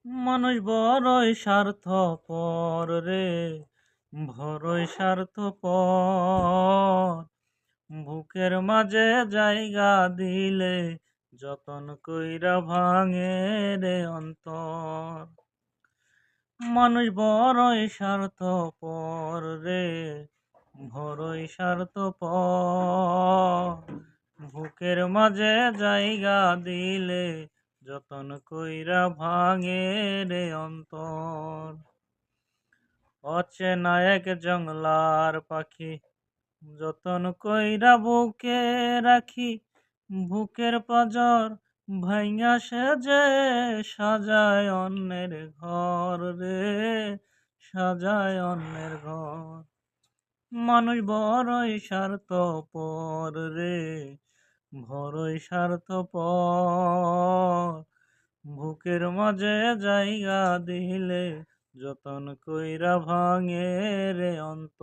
মানুষ বড়ই স্বার্থপর রে, বড়ই স্বার্থপর। বুকের মাঝে জায়গা দিলে যতন কইরা ভাঙে রে অন্তর। মানুষ বড়ই স্বার্থপর রে, বড়ই স্বার্থপর। বুকের মাঝে জায়গা দিলে যতন কইরা ভাঙে রে অন্তর। অচেনা এক জংলার পাখি যতন কইরা বুকে রাখি, বুকের পাজর ভাইঙা সেজে সাজায় অন্যের ঘর রে, সাজায় অন্যের ঘর। মানুষ বড়ই স্বার্থপর রে, বড়ই স্বার্থপর। বুকের মাঝে জায়গা দিলে যতন কইরা ভাঙে রে অন্তর।